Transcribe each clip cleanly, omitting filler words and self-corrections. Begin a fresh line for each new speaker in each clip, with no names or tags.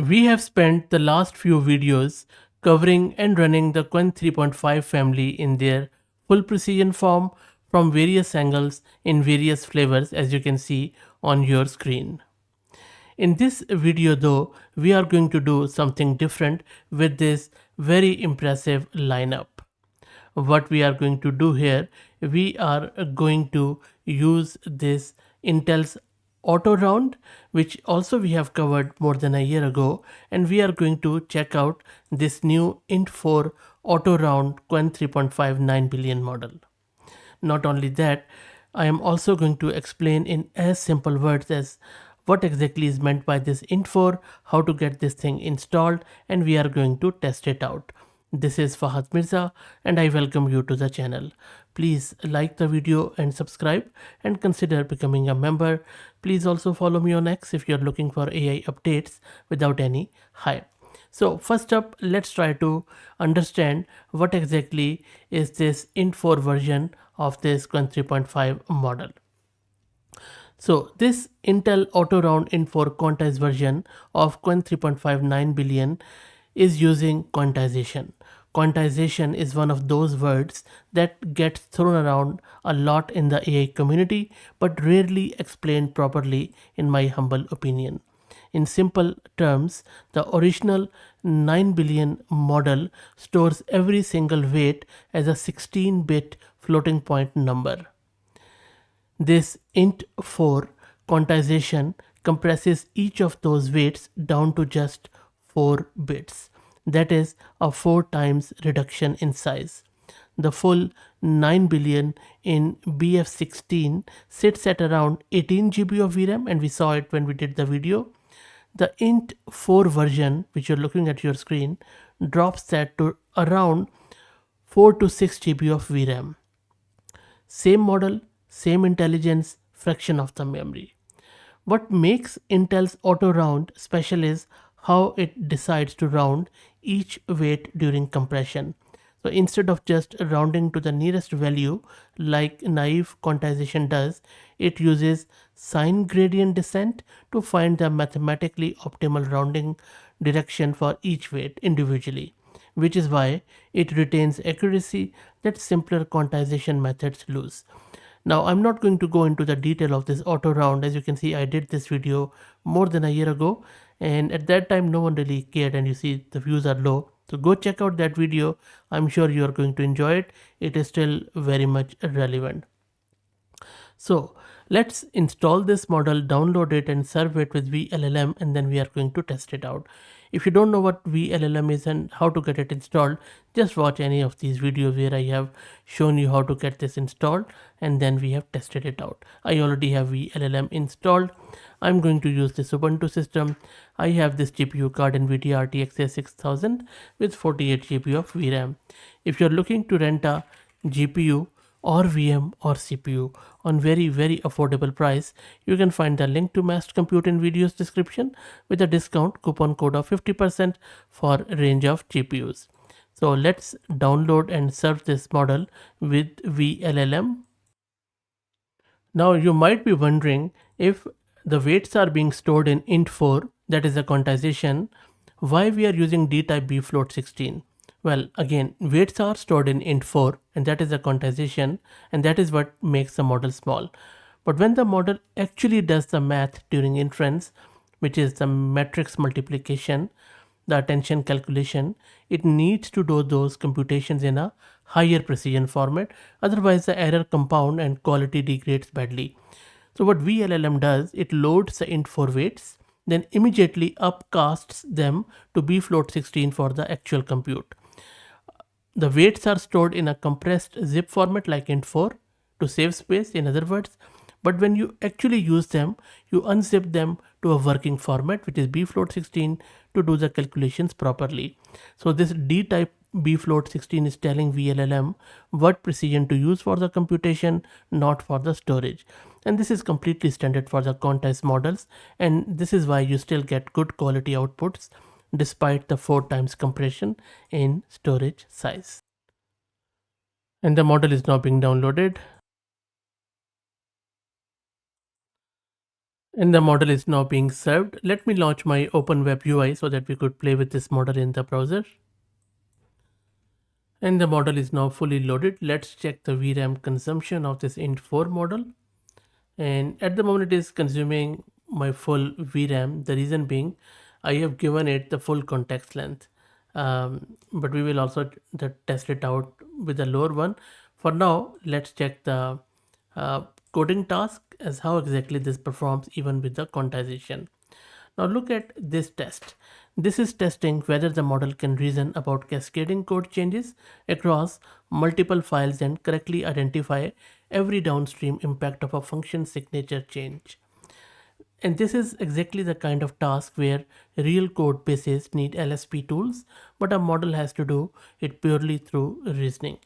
We have spent the last few videos covering and running the Qwen3.5 family in their full precision form from various angles in various flavors, as you can see on your screen. In this video though, we are going to do something different with this very impressive lineup. What we are going to do here, we are going to use this Intel's autoround, which also we have covered more than a year ago, and we are going to check out this new int4 autoround Qwen 3.5 9 billion model. Not only that, I am also going to explain in as simple words as what exactly is meant by this int4, how to get this thing installed, and we are going to test it out. This is Fahad Mirza and I welcome you to the channel. Please like the video and subscribe and consider becoming a member. Please also follow me on X if you're looking for AI updates without any hype. So first up, let's try to understand what exactly is this int4 version of this Qwen 3.5 model. So this Intel autoround int4 quantized version of Qwen 3.5 9 billion is using quantization. Quantization is one of those words that gets thrown around a lot in the AI community but rarely explained properly in my humble opinion. In simple terms, the original 9 billion model stores every single weight as a 16-bit floating point number. This int4 quantization compresses each of those weights down to just 4 bits. That is a 4 times reduction in size. The full 9 billion in BF16 sits at around 18 GB of VRAM, and we saw it when we did the video. The int4 version, which you're looking at your screen, drops that to around 4 to 6 GB of VRAM. Same model, same intelligence, fraction of the memory. What makes Intel's auto round special is how it decides to round each weight during compression. So instead of just rounding to the nearest value like naive quantization does, it uses sign gradient descent to find the mathematically optimal rounding direction for each weight individually, which is why it retains accuracy that simpler quantization methods lose. Now I'm not going to go into the detail of this auto round. As you can see, I did this video more than a year ago, and at that time no one really cared, and you see the views are low. So go check out that video. I'm sure you are going to enjoy it. It is still very much relevant. So let's install this model, download it and serve it with VLLM, and then we are going to test it out. If you don't know what VLLM is and how to get it installed, just watch any of these videos where I have shown you how to get this installed, and then we have tested it out. I already have VLLM installed. I'm going to use this Ubuntu system. I have this GPU card NVIDIA RTX 6000 with 48 GB of VRAM. If you're looking to rent a GPU or VM or CPU on very affordable price, you can find the link to Massed Compute in video's description with a discount coupon code of 50% for range of GPUs. So let's download and serve this model with VLLM. Now you might be wondering, if the weights are being stored in int4, that is a quantization, why we are using d-type bfloat16. Well, again, weights are stored in int4 and that is a quantization, and that is what makes the model small. But when the model actually does the math during inference, which is the matrix multiplication, the attention calculation, it needs to do those computations in a higher precision format. Otherwise the error compound and quality degrades badly. So what VLLM does, it loads the int4 weights, then immediately upcasts them to bfloat16 for the actual compute. The weights are stored in a compressed zip format like int4 to save space, in other words. But when you actually use them, you unzip them to a working format, which is bfloat16, to do the calculations properly. So this d-type bfloat16 is telling VLLM what precision to use for the computation, not for the storage. And this is completely standard for the quantized models, and this is why you still get good quality outputs despite the 4 times compression in storage size. And the model is now being downloaded. And the model is now being served. Let me launch my Open Web UI so that we could play with this model in the browser. And the model is now fully loaded. Let's check the VRAM consumption of this int4 model. And at the moment it is consuming my full VRAM. The reason being I have given it the full context length. But we will also test it out with a lower one. For now, let's check the coding task as how exactly this performs even with the quantization. Now look at this test. This is testing whether the model can reason about cascading code changes across multiple files and correctly identify every downstream impact of a function signature change. And this is exactly the kind of task where real code bases need LSP tools, but a model has to do it purely through reasoning.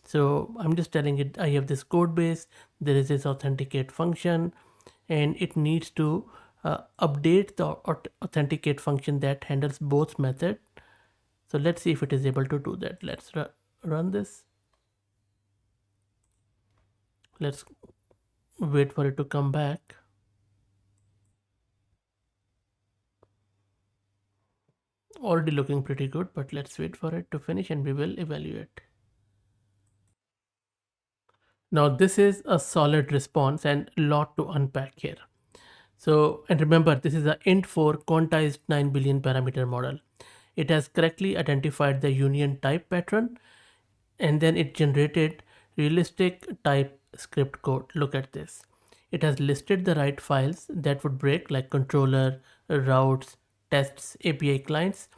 So I'm just telling it I have this code base, there is this authenticate function, and it needs to update the authenticate function that handles both method. So let's see if it is able to do that. Let's run this. Let's wait for it to come back. Already looking pretty good, but let's wait for it to finish and we will evaluate. Now this is a solid response and lot to unpack here. So, and remember, this is a int4 quantized 9 billion parameter model. It has correctly identified the union type pattern, and then it generated realistic type script code. Look at this. It has listed the right files that would break, like controller, routes, tests, API clients,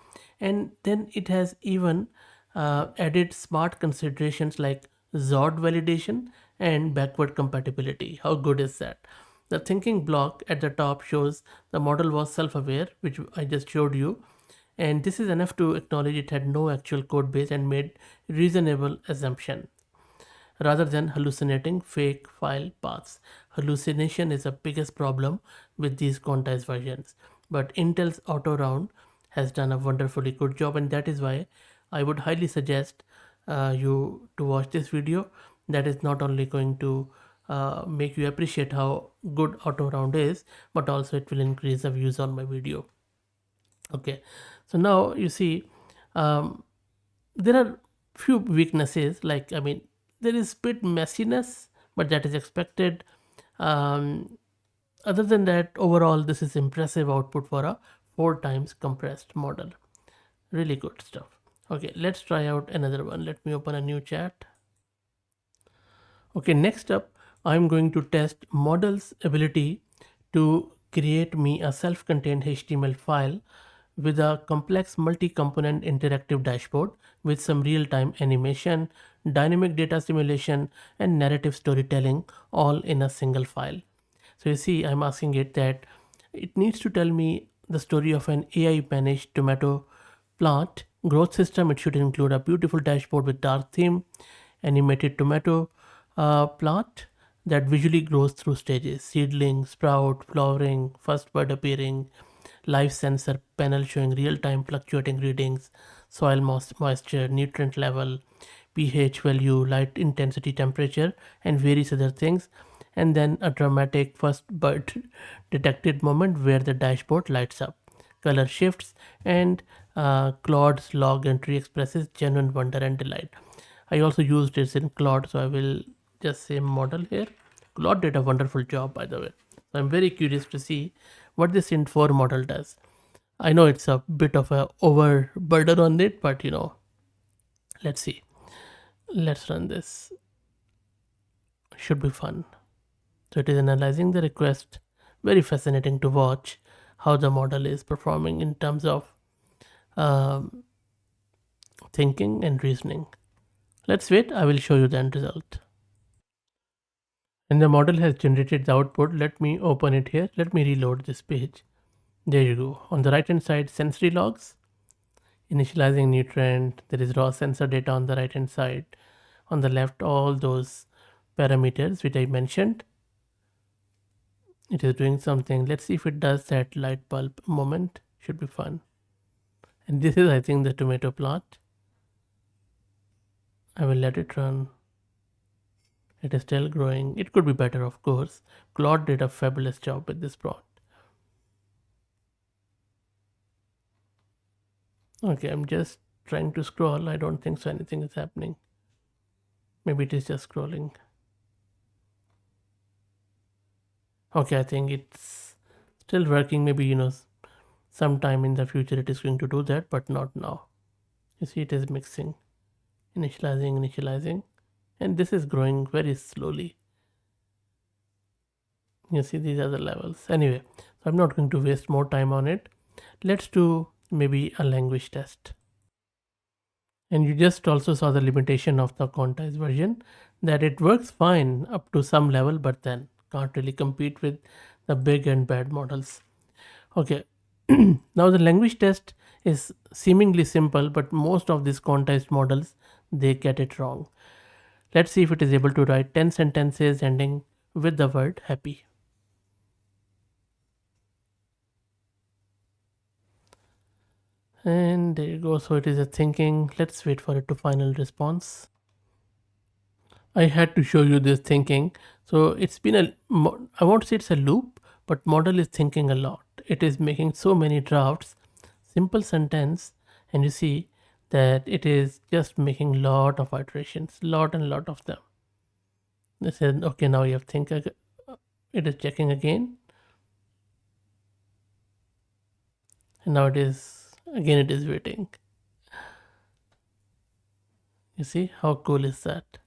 and then it has even added smart considerations like Zord validation and backward compatibility. How good is that? The thinking block at the top shows the model was self-aware, which I just showed you, and this is enough to acknowledge it had no actual code base and made reasonable assumption rather than hallucinating fake file paths. Hallucination is the biggest problem with these quantized versions, but Intel's autoround has done a wonderfully good job, and that is why I would highly suggest you to watch this video. That is not only going to make you appreciate how good autoround is, but also it will increase the views on my video. Okay, so now you see um, there are few weaknesses, like I mean there is bit messiness, but that is expected. um, Other than that, overall this is impressive output for a 4 times compressed model. Really good stuff. Okay, let's try out another one. Let me open a new chat. Okay, next up I'm going to test model's ability to create me a self-contained HTML file with a complex multi-component interactive dashboard with some real-time animation, dynamic data simulation, and narrative storytelling all in a single file. So you see, I'm asking it that it needs to tell me the story of an AI managed tomato plant growth system. It should include a beautiful dashboard with dark theme, animated tomato plant that visually grows through stages: seedling, sprout, flowering, first bud appearing, live sensor panel showing real-time fluctuating readings, soil moisture, nutrient level, pH value, light intensity, temperature, and various other things. And then a dramatic first bud detected moment where the dashboard lights up, color shifts, and Claude's log entry expresses genuine wonder and delight. I also used this in Claude, so I will just say model here. Claude did a wonderful job, by the way. So I'm very curious to see what this int4 model does. I know it's a bit of a overburden on it, but let's see. Let's run this. Should be fun. So it is analyzing the request. Very fascinating to watch how the model is performing in terms of um, thinking and reasoning. Let's wait. I will show you the end result. And the model has generated the output. Let me open it here. Let me reload this page. There you go. On the right hand side, sensory logs, initializing nutrient. There is raw sensor data on the right hand side. On the left, all those parameters which I mentioned. It is doing something. Let's see if it does that light bulb moment. Should be fun. And this is, I think, the tomato plant. I will let it run. It is still growing. It could be better, of course. Claude did a fabulous job with this prompt. Okay, I'm just trying to scroll. I don't think so anything is happening. Maybe it is just scrolling. Okay, I think it's still working. Maybe, sometime in the future it is going to do that, but not now. You see, it is mixing, initializing, and this is growing very slowly. You see, these are the levels. Anyway, so I'm not going to waste more time on it. Let's do maybe a language test. And you just also saw the limitation of the quantized version, that it works fine up to some level, but then can't really compete with the big and bad models. Okay, now the language test is seemingly simple, but most of these quantized models, they get it wrong. Let's see if it is able to write 10 sentences ending with the word happy. And there you go. So it is a thinking. Let's wait for it to final response. I had to show you this thinking. So it's been I won't say it's a loop, but model is thinking a lot. It is making so many drafts, simple sentence, and you see that it is just making lot of iterations, lot and lot of them. They said, okay, now you have think. It is checking again, and now it is again. It is waiting. You see how cool is that?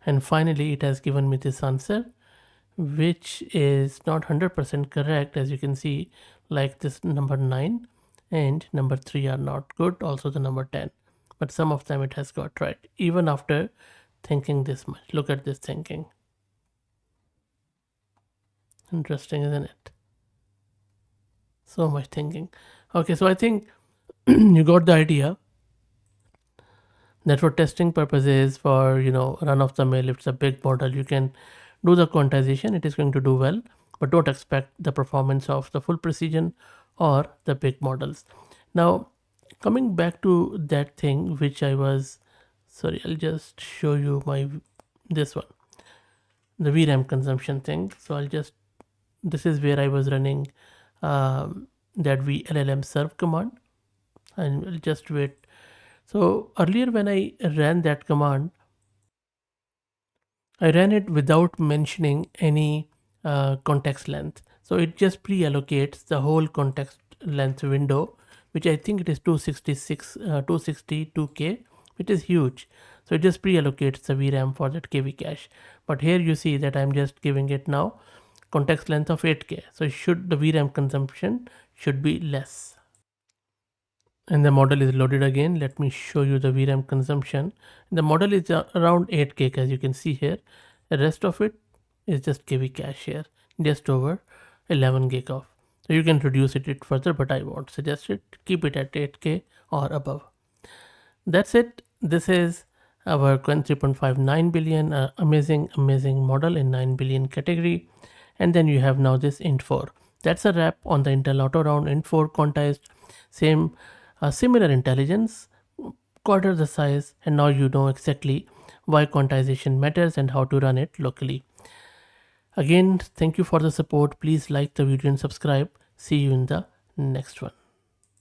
And finally, it has given me this answer, which is not 100% correct, as you can see, like this number 9 and number 3 are not good, also the number 10, but some of them it has got right even after thinking this much. Look at this thinking. Interesting, isn't it? So much thinking. Okay, so I think you got the idea that for testing purposes, for run of the mill, if it's a big model, you can do the quantization, it is going to do well, but don't expect the performance of the full precision or the big models. Now, coming back to that thing which I was, sorry, I'll just show you this one, the VRAM consumption thing. So I'll just, this is where I was running that VLLM serve command, and I'll just wait. So earlier when I ran that command, I ran it without mentioning any context length. So it just pre-allocates the whole context length window, which I think it is 262K, which is huge. So it just pre-allocates the VRAM for that KV cache. But here you see that I'm just giving it now context length of 8K. So the VRAM consumption should be less. And the model is loaded again. Let me show you the VRAM consumption. The model is around 8K, as you can see here. The rest of it is just KV cache here, just over 11 gig of. So you can reduce it further, but I won't suggest it. Keep it at 8K or above. That's it. This is our Qwen3.5 9 billion, amazing model in 9 billion category. And then you have now this int4. That's a wrap on the Intel autoround int4 quantized. Same similar intelligence, quarter the size, and now you know exactly why quantization matters and how to run it locally. Again, thank you for the support. Please like the video and subscribe. See you in the next one.